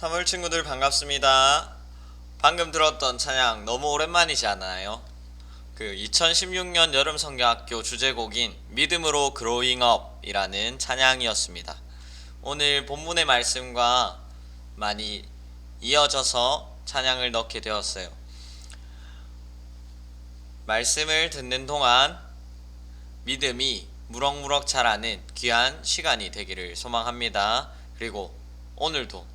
3월 친구들 반갑습니다. 방금 들었던 찬양 너무 오랜만이지 않나요? 2016년 여름성경학교 주제곡인 믿음으로 그로잉업이라는 찬양이었습니다. 오늘 본문의 말씀과 많이 이어져서 찬양을 넣게 되었어요. 말씀을 듣는 동안 믿음이 무럭무럭 자라는 귀한 시간이 되기를 소망합니다. 그리고 오늘도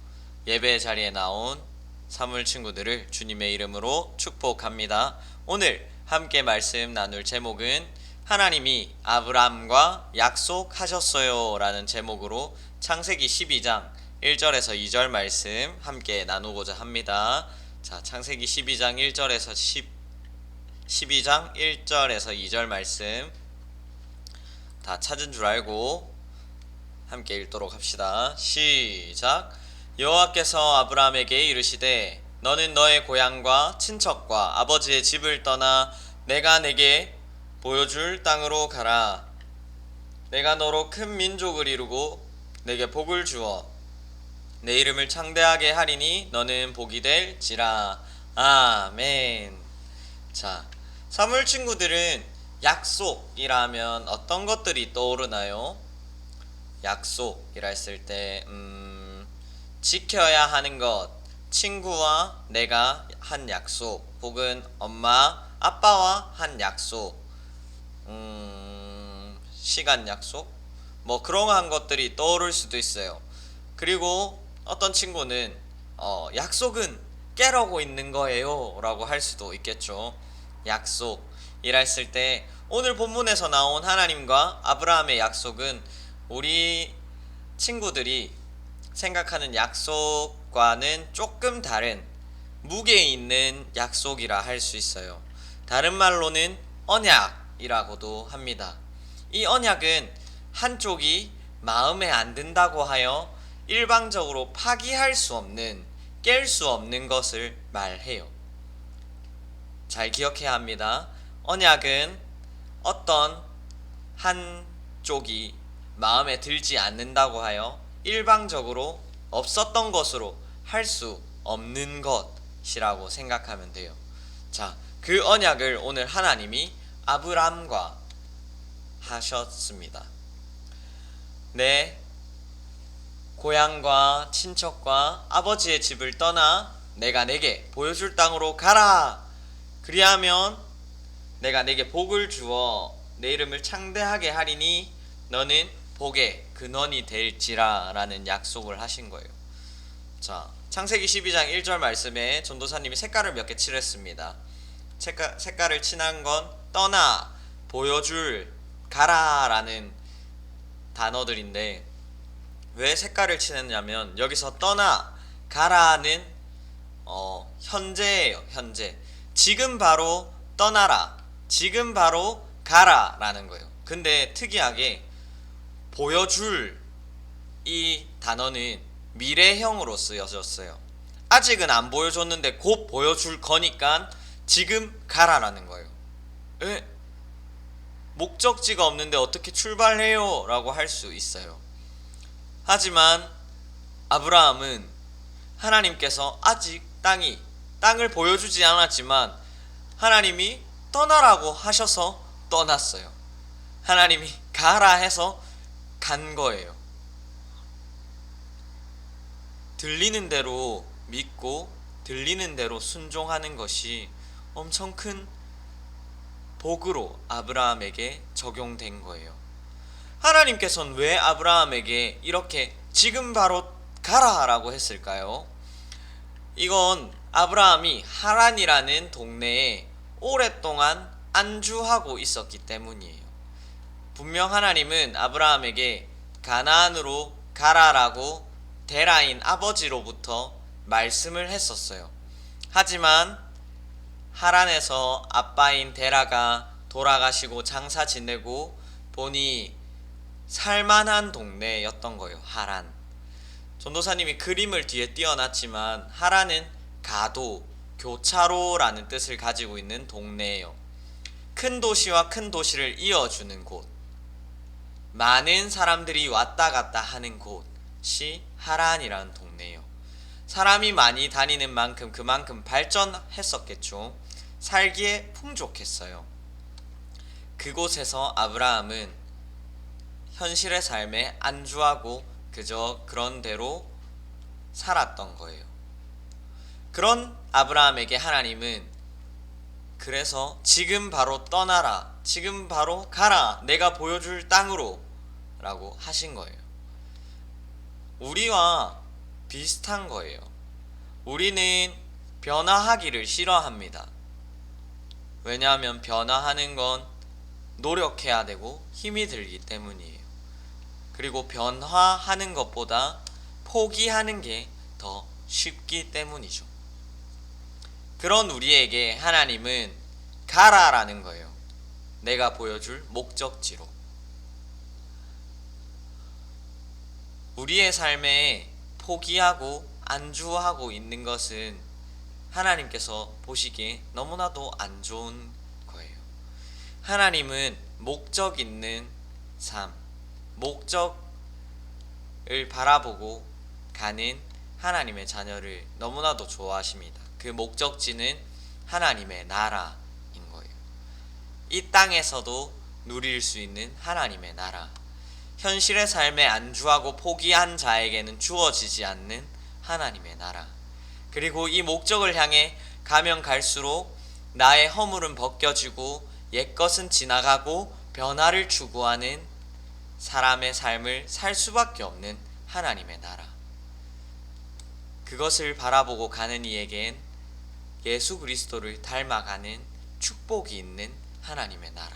예배 자리에 나온 사물 친구들을 주님의 이름으로 축복합니다. 오늘 함께 말씀 나눌 제목은 하나님이 아브람과 약속하셨어요 라는 제목으로 창세기 12장 1절에서 2절 말씀 함께 나누고자 합니다. 자, 창세기 12장 1절에서 12장 1절에서 2절 말씀 다 찾은 줄 알고 함께 읽도록 합시다. 시작. 여호와께서 아브라함에게 이르시되 너는 너의 고향과 친척과 아버지의 집을 떠나 내가 내게 보여줄 땅으로 가라. 내가 너로 큰 민족을 이루고 내게 복을 주어 내 이름을 창대하게 하리니 너는 복이 될지라. 아멘. 자, 사물 친구들은 약속이라면 어떤 것들이 떠오르나요? 약속이라 했을 때 지켜야 하는 것, 친구와 내가 한 약속, 혹은 엄마, 아빠와 한 약속, 시간 약속, 뭐 그러한 것들이 떠오를 수도 있어요. 그리고 어떤 친구는 약속은 깨라고 있는 거예요 라고 할 수도 있겠죠. 약속이라 했을 때 오늘 본문에서 나온 하나님과 아브라함의 약속은 우리 친구들이 생각하는 약속과는 조금 다른 무게 있는 약속이라 할 수 있어요. 다른 말로는 언약이라고도 합니다. 이 언약은 한쪽이 마음에 안 든다고 하여 일방적으로 파기할 수 없는, 깰 수 없는 것을 말해요. 잘 기억해야 합니다. 언약은 어떤 한쪽이 마음에 들지 않는다고 하여 일방적으로 없었던 것으로 할 수 없는 것이라고 생각하면 돼요. 자, 그 언약을 오늘 하나님이 아브람과 하셨습니다. 내 고향과 친척과 아버지의 집을 떠나 내가 내게 보여줄 땅으로 가라. 그리하면 내가 내게 복을 주어 내 이름을 창대하게 하리니 너는 복의 근원이 될지라 라는 약속을 하신 거예요. 자, 창세기 12장 1절 말씀에 전도사님이 색깔을 몇 개 칠했습니다. 색깔을 칠한 건 떠나, 보여줄, 가라 라는 단어들인데 왜 색깔을 칠했냐면 여기서 떠나, 가라는 현재예요. 현재. 지금 바로 떠나라, 지금 바로 가라 라는 거예요. 근데 특이하게 보여줄 이 단어는 미래형으로 쓰여졌어요. 아직은 안 보여줬는데 곧 보여줄 거니까 지금 가라라는 거예요. 에? 목적지가 없는데 어떻게 출발해요? 라고 할 수 있어요. 하지만 아브라함은 하나님께서 아직 땅을 보여주지 않았지만 하나님이 떠나라고 하셔서 떠났어요. 하나님이 가라 해서 간 거예요. 들리는 대로 믿고 들리는 대로 순종하는 것이 엄청 큰 복으로 아브라함에게 적용된 거예요. 하나님께서는 왜 아브라함에게 이렇게 지금 바로 가라 라고 했을까요? 이건 아브라함이 하란이라는 동네에 오랫동안 안주하고 있었기 때문이에요. 분명 하나님은 아브라함에게 가나안으로 가라라고 데라인 아버지로부터 말씀을 했었어요. 하지만 하란에서 아빠인 데라가 돌아가시고 장사 지내고 보니 살만한 동네였던 거예요. 하란. 전도사님이 그림을 뒤에 띄워놨지만 하란은 가도, 교차로라는 뜻을 가지고 있는 동네예요. 큰 도시와 큰 도시를 이어주는 곳, 많은 사람들이 왔다 갔다 하는 곳이 하란이라는 동네예요. 사람이 많이 다니는 만큼 그만큼 발전했었겠죠. 살기에 풍족했어요. 그곳에서 아브라함은 현실의 삶에 안주하고 그저 그런 대로 살았던 거예요. 그런 아브라함에게 하나님은 그래서 지금 바로 떠나라, 지금 바로 가라, 내가 보여줄 땅으로 라고 하신 거예요. 우리와 비슷한 거예요. 우리는 변화하기를 싫어합니다. 왜냐하면 변화하는 건 노력해야 되고 힘이 들기 때문이에요. 그리고 변화하는 것보다 포기하는 게 더 쉽기 때문이죠. 그런 우리에게 하나님은 가라라는 거예요. 내가 보여줄 목적지로. 우리의 삶에 포기하고 안주하고 있는 것은 하나님께서 보시기에 너무나도 안 좋은 거예요. 하나님은 목적 있는 삶, 목적을 바라보고 가는 하나님의 자녀를 너무나도 좋아하십니다. 그 목적지는 하나님의 나라인 거예요. 이 땅에서도 누릴 수 있는 하나님의 나라. 현실의 삶에 안주하고 포기한 자에게는 주어지지 않는 하나님의 나라. 그리고 이 목적을 향해 가면 갈수록 나의 허물은 벗겨지고 옛것은 지나가고 변화를 추구하는 사람의 삶을 살 수밖에 없는 하나님의 나라. 그것을 바라보고 가는 이에겐 예수 그리스도를 닮아가는 축복이 있는 하나님의 나라.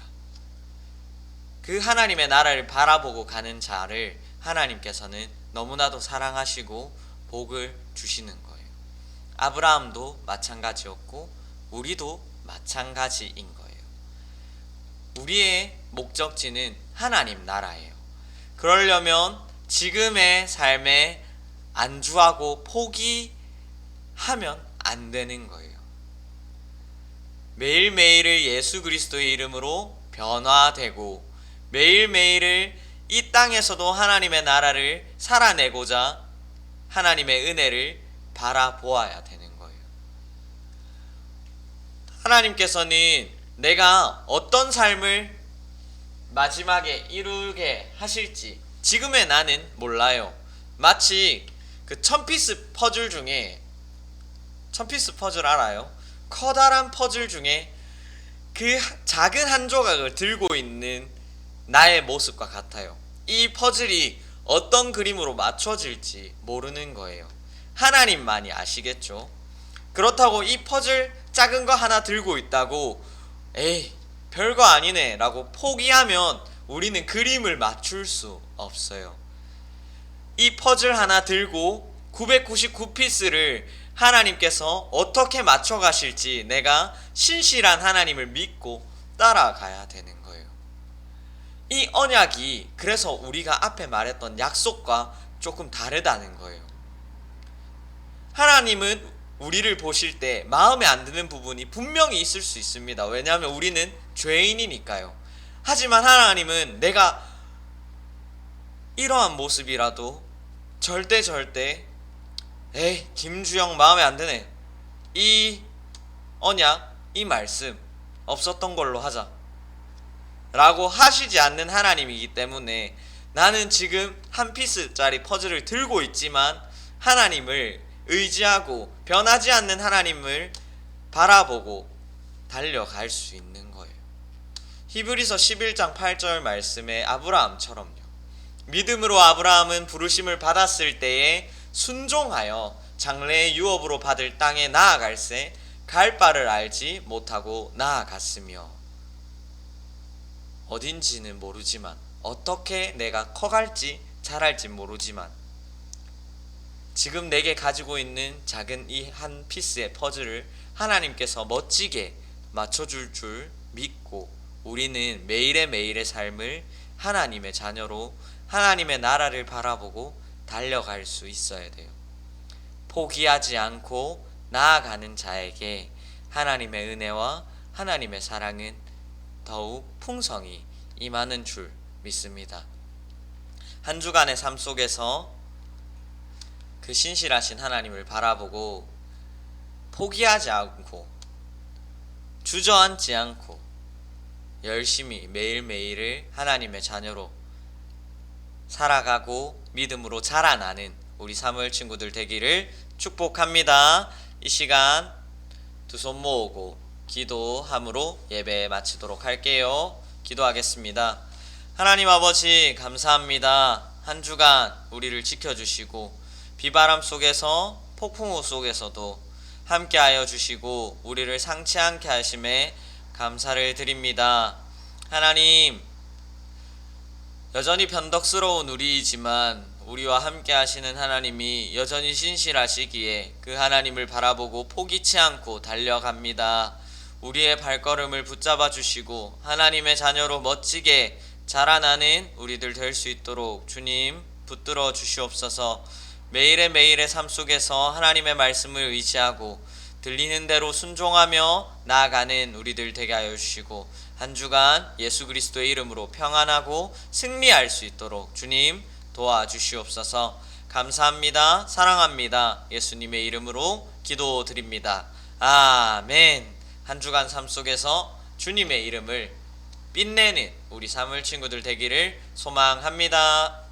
그 하나님의 나라를 바라보고 가는 자를 하나님께서는 너무나도 사랑하시고 복을 주시는 거예요. 아브라함도 마찬가지였고 우리도 마찬가지인 거예요. 우리의 목적지는 하나님 나라예요. 그러려면 지금의 삶에 안주하고 포기하면 안 되는 거예요. 매일매일을 예수 그리스도의 이름으로 변화되고 매일매일을 이 땅에서도 하나님의 나라를 살아내고자 하나님의 은혜를 바라보아야 되는 거예요. 하나님께서는 내가 어떤 삶을 마지막에 이루게 하실지 지금의 나는 몰라요. 마치 그 1000피스 퍼즐 중에 1000피스 퍼즐 알아요? 커다란 퍼즐 중에 그 작은 한 조각을 들고 있는 나의 모습과 같아요. 이 퍼즐이 어떤 그림으로 맞춰질지 모르는 거예요. 하나님만이 아시겠죠. 그렇다고 이 퍼즐 작은 거 하나 들고 있다고 에이 별거 아니네 라고 포기하면 우리는 그림을 맞출 수 없어요. 이 퍼즐 하나 들고 999피스를 하나님께서 어떻게 맞춰 가실지 내가 신실한 하나님을 믿고 따라가야 되는 거예요. 이 언약이 그래서 우리가 앞에 말했던 약속과 조금 다르다는 거예요. 하나님은 우리를 보실 때 마음에 안 드는 부분이 분명히 있을 수 있습니다. 왜냐하면 우리는 죄인이니까요. 하지만 하나님은 내가 이러한 모습이라도 절대 에이 김주영 마음에 안 드네, 이 언약 이 말씀 없었던 걸로 하자 라고 하시지 않는 하나님이기 때문에 나는 지금 한 피스짜리 퍼즐을 들고 있지만 하나님을 의지하고 변하지 않는 하나님을 바라보고 달려갈 수 있는 거예요. 히브리서 11장 8절 말씀에 아브라함처럼요. 믿음으로 아브라함은 부르심을 받았을 때에 순종하여 장래의 유업으로 받을 땅에 나아갈새 갈 바를 알지 못하고 나아갔으며. 어딘지는 모르지만 어떻게 내가 커갈지 자랄지 모르지만 지금 내게 가지고 있는 작은 이 한 피스의 퍼즐을 하나님께서 멋지게 맞춰줄 줄 믿고 우리는 매일의 삶을 하나님의 자녀로 하나님의 나라를 바라보고 달려갈 수 있어야 돼요. 포기하지 않고 나아가는 자에게 하나님의 은혜와 하나님의 사랑은 더욱 풍성히 임하는 줄 믿습니다. 한 주간의 삶 속에서 그 신실하신 하나님을 바라보고 포기하지 않고 주저앉지 않고 열심히 매일매일을 하나님의 자녀로 살아가고 믿음으로 자라나는 우리 사무엘 친구들 되기를 축복합니다. 이 시간 두 손 모으고 기도함으로 예배 마치도록 할게요. 기도하겠습니다. 하나님 아버지 감사합니다. 한 주간 우리를 지켜주시고 비바람 속에서 폭풍우 속에서도 함께하여 주시고 우리를 상치 않게 하심에 감사를 드립니다. 하나님, 여전히 변덕스러운 우리이지만 우리와 함께 하시는 하나님이 여전히 신실하시기에 그 하나님을 바라보고 포기치 않고 달려갑니다. 우리의 발걸음을 붙잡아 주시고 하나님의 자녀로 멋지게 자라나는 우리들 될 수 있도록 주님 붙들어 주시옵소서. 매일의 삶 속에서 하나님의 말씀을 의지하고 들리는 대로 순종하며 나아가는 우리들 되게 하여 주시고 한 주간 예수 그리스도의 이름으로 평안하고 승리할 수 있도록 주님 도와주시옵소서. 감사합니다. 사랑합니다. 예수님의 이름으로 기도드립니다. 아멘. 한 주간 삶 속에서 주님의 이름을 빛내는 우리 사무엘 친구들 되기를 소망합니다.